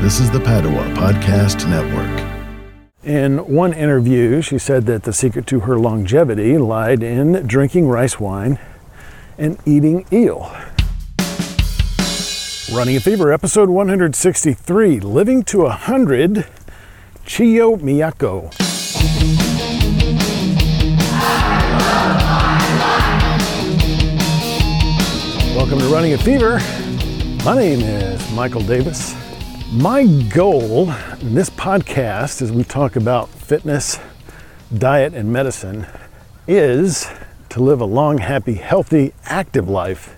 This is the Padua Podcast Network. In one interview, she said that the secret to her longevity lied in drinking rice wine and eating eel. Running a Fever, episode 163, Living to 100, Chiyo Miyako. Welcome to Running a Fever. My name is Michael Davis. My goal in this podcast, as we talk about fitness, diet, and medicine, is to live a long, happy, healthy, active life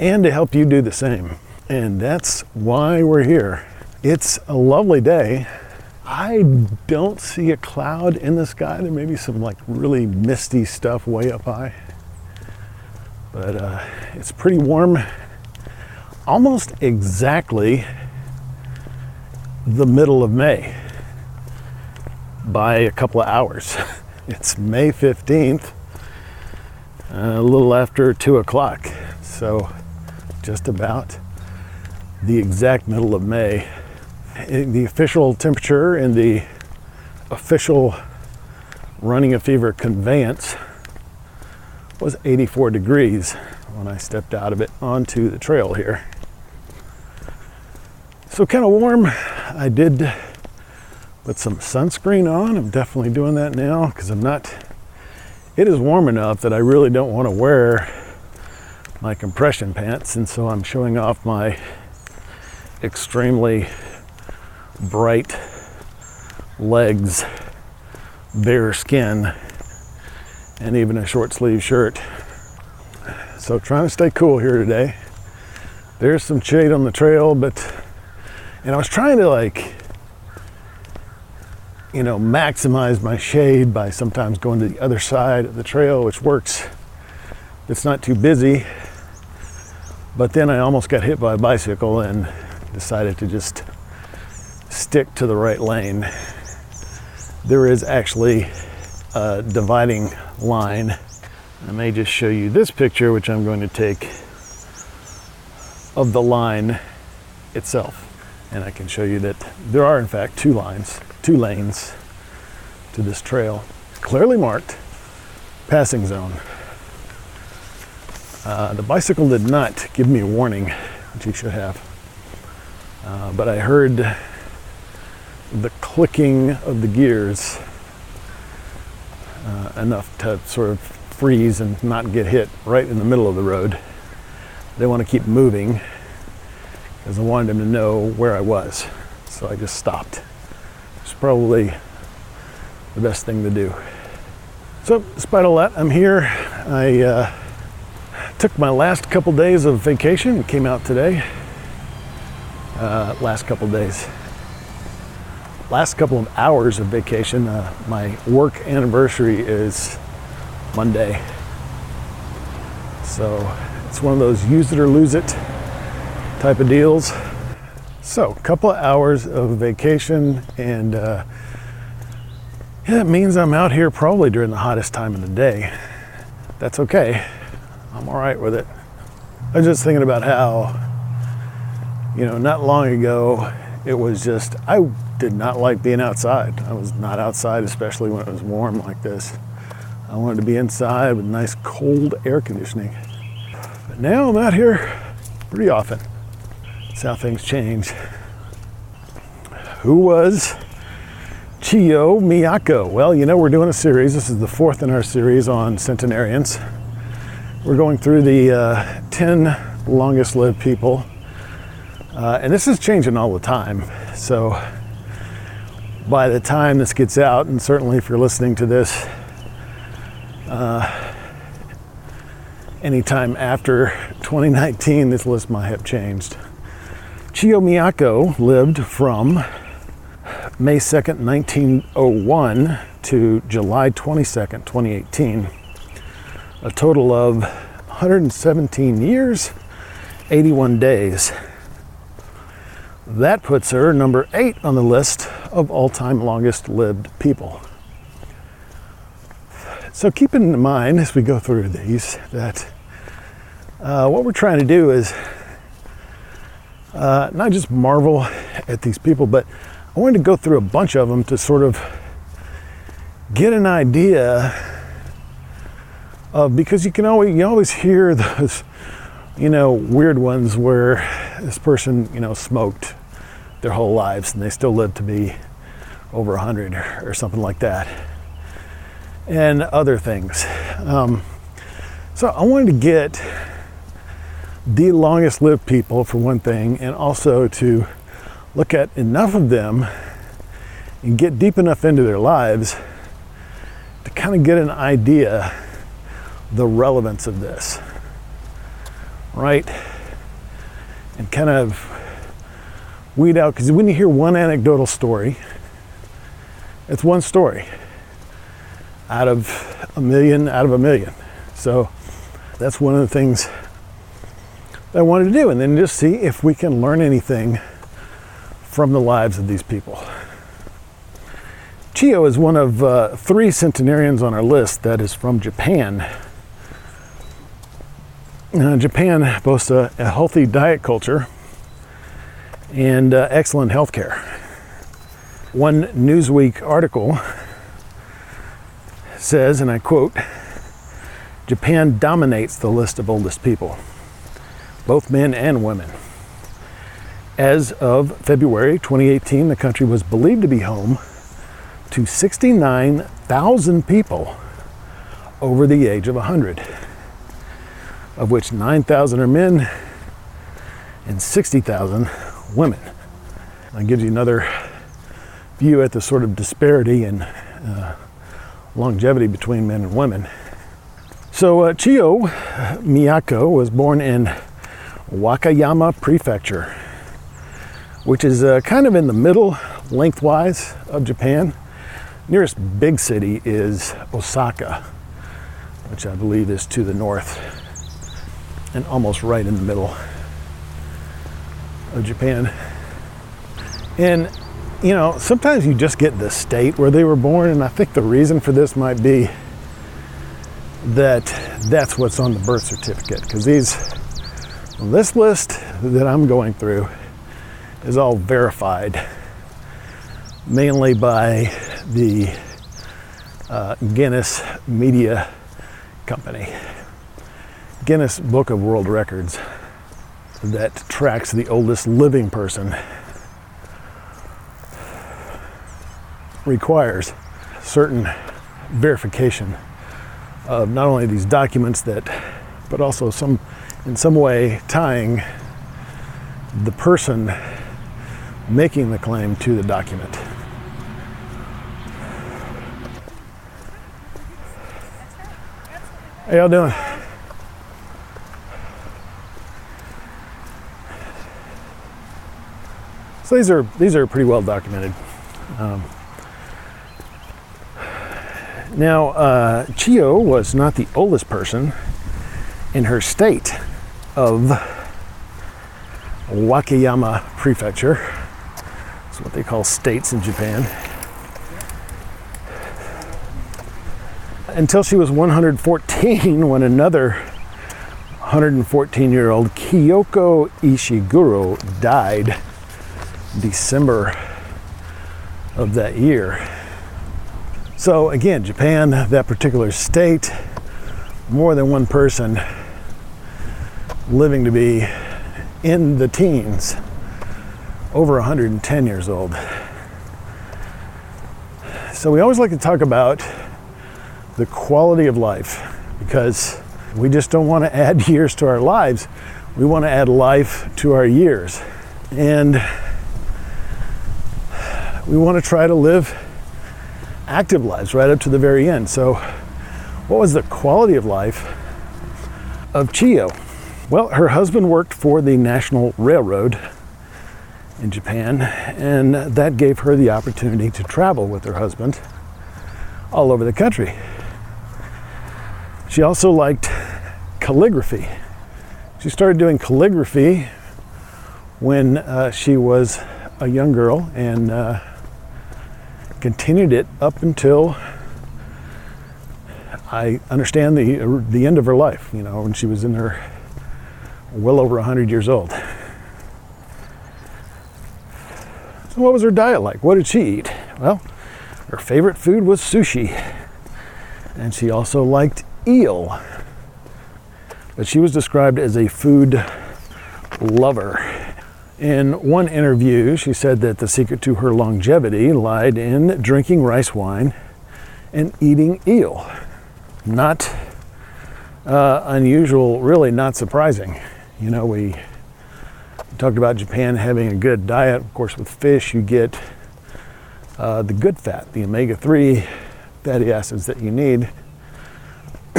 and to help you do the same. And that's why we're here. It's a lovely day. I don't see a cloud in the sky. There may be some like really misty stuff way up high. But it's pretty warm. Almost exactly the middle of May by a couple of hours. It's May 15th, a little after 2 o'clock. So just about the exact middle of May. The official temperature in the official Running a Fever conveyance was 84 degrees when I stepped out of it onto the trail here. So kind of warm. I did put some sunscreen on. I'm definitely doing that now because it is warm enough that I really don't want to wear my compression pants, and so I'm showing off my extremely bright legs, bare skin, and even a short sleeve shirt. So trying to stay cool here today. There's some shade on the trail, and I was trying to maximize my shade by sometimes going to the other side of the trail, which works. It's not too busy, but then I almost got hit by a bicycle and decided to just stick to the right lane. There is actually a dividing line. I may just show you this picture, which I'm going to take of the line itself. And I can show you that there are in fact two lanes to this trail. Clearly marked passing zone. The bicycle did not give me a warning, which he should have. But I heard the clicking of the gears enough to sort of freeze and not get hit right in the middle of the road. They want to keep moving because I wanted him to know where I was. So I just stopped. It's probably the best thing to do. So despite all that, I'm here. I took my last couple days of vacation and came out today. Last couple of hours of vacation. My work anniversary is Monday. So it's one of those use it or lose it type of deals. So a couple of hours of vacation, and it means I'm out here probably during the hottest time of the day. That's okay. I'm all right with it. I was just thinking about how, not long ago, it was just, I did not like being outside. I was not outside, especially when it was warm like this. I wanted to be inside with nice cold air conditioning. But now I'm out here pretty often. That's how things change. Who was Chiyo Miyako? Well, we're doing a series. This is the fourth in our series on centenarians. We're going through the 10 longest lived people. And this is changing all the time. So by the time this gets out, and certainly if you're listening to this anytime after 2019, this list might have changed. Chiyo Miyako lived from May 2nd, 1901 to July 22nd, 2018. A total of 117 years, 81 days. That puts her number 8 on the list of all-time longest lived people. So keep in mind as we go through these that what we're trying to do is not just marvel at these people, but I wanted to go through a bunch of them to sort of get an idea of, because you always hear those, weird ones where this person, smoked their whole lives and they still live to be over 100 or something like that, and other things. So I wanted to get the longest lived people for one thing, and also to look at enough of them and get deep enough into their lives to kind of get an idea the relevance of this, right? And kind of weed out, because when you hear one anecdotal story, it's one story out of a million. So that's one of the things that I wanted to do, and then just see if we can learn anything from the lives of these people. Chiyo is one of 3 centenarians on our list that is from Japan. Japan boasts a healthy diet culture and excellent health care. One Newsweek article says, and I quote, "Japan dominates the list of oldest people, both men and women. As of February 2018, the country was believed to be home to 69,000 people over the age of 100, of which 9,000 are men and 60,000 women." That gives you another view at the sort of disparity and longevity between men and women. So Chiyo Miyako was born in Wakayama Prefecture, which is kind of in the middle, lengthwise, of Japan. Nearest big city is Osaka, which I believe is to the north and almost right in the middle of Japan. And sometimes you just get the state where they were born, and I think the reason for this might be that that's what's on the birth certificate, because this list that I'm going through is all verified, mainly by the Guinness media company, Guinness Book of World Records, that tracks the oldest living person, requires certain verification of not only these documents but also in some way tying the person making the claim to the document. How y'all doing? So these are pretty well documented. Now, Chiyo was not the oldest person in her state of Wakayama Prefecture. That's what they call states in Japan. Until she was 114, when another 114-year-old Kyoko Ishiguro died December of that year. So again, Japan, that particular state, more than one person living to be in the teens, over 110 years old. So we always like to talk about the quality of life, because we just don't want to add years to our lives. We want to add life to our years. And we want to try to live active lives right up to the very end. So what was the quality of life of Chiyo? Well, her husband worked for the National Railroad in Japan, and that gave her the opportunity to travel with her husband all over the country. She also liked calligraphy. She started doing calligraphy when she was a young girl, and continued it up until, I understand, the end of her life, when she was in her well over 100 years old. So what was her diet like? What did she eat? Well, her favorite food was sushi. And she also liked eel. But she was described as a food lover. In one interview, she said that the secret to her longevity lied in drinking rice wine and eating eel. Not unusual, really not surprising. You know, we talked about Japan having a good diet. Of course, with fish, you get the good fat, the omega-3 fatty acids that you need,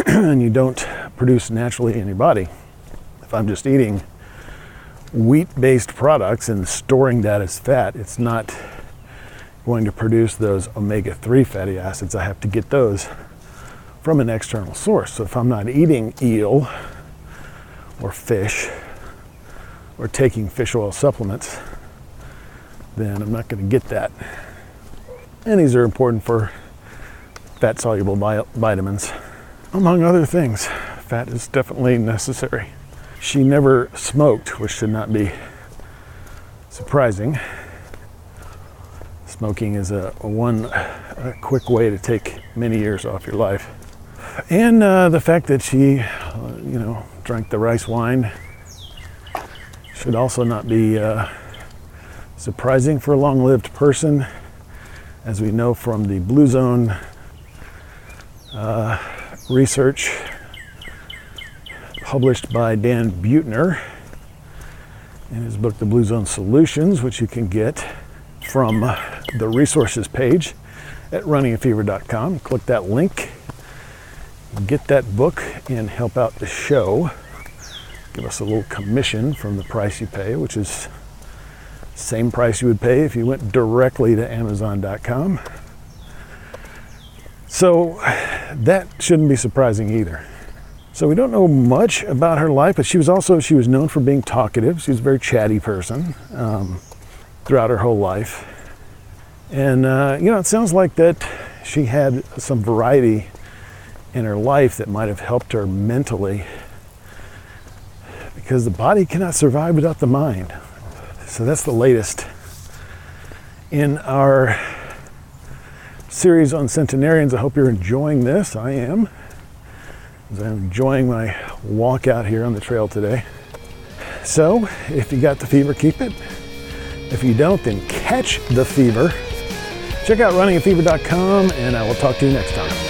and you don't produce naturally in your body. If I'm just eating wheat-based products and storing that as fat, it's not going to produce those omega-3 fatty acids. I have to get those from an external source. So if I'm not eating eel or fish or taking fish oil supplements, then I'm not going to get that. And these are important for fat-soluble vitamins. Among other things, fat is definitely necessary. She never smoked, which should not be surprising. Smoking is a quick way to take many years off your life. And the fact that she, drank the rice wine should also not be surprising for a long-lived person. As we know from the Blue Zone research published by Dan Buettner in his book, The Blue Zone Solutions, which you can get from the resources page at runningaFever.com. Click that link, get that book, and help out the show. Give us a little commission from the price you pay, which is the same price you would pay if you went directly to Amazon.com. So that shouldn't be surprising either. So we don't know much about her life, but she was known for being talkative. She was a very chatty person throughout her whole life. And, it sounds like that she had some variety in her life that might have helped her mentally, because the body cannot survive without the mind. So that's the latest in our series on centenarians. I hope you're enjoying this. I am. I'm enjoying my walk out here on the trail today. So if you got the fever, keep it. If you don't, then catch the fever. Check out runningaFever.com, and I will talk to you next time.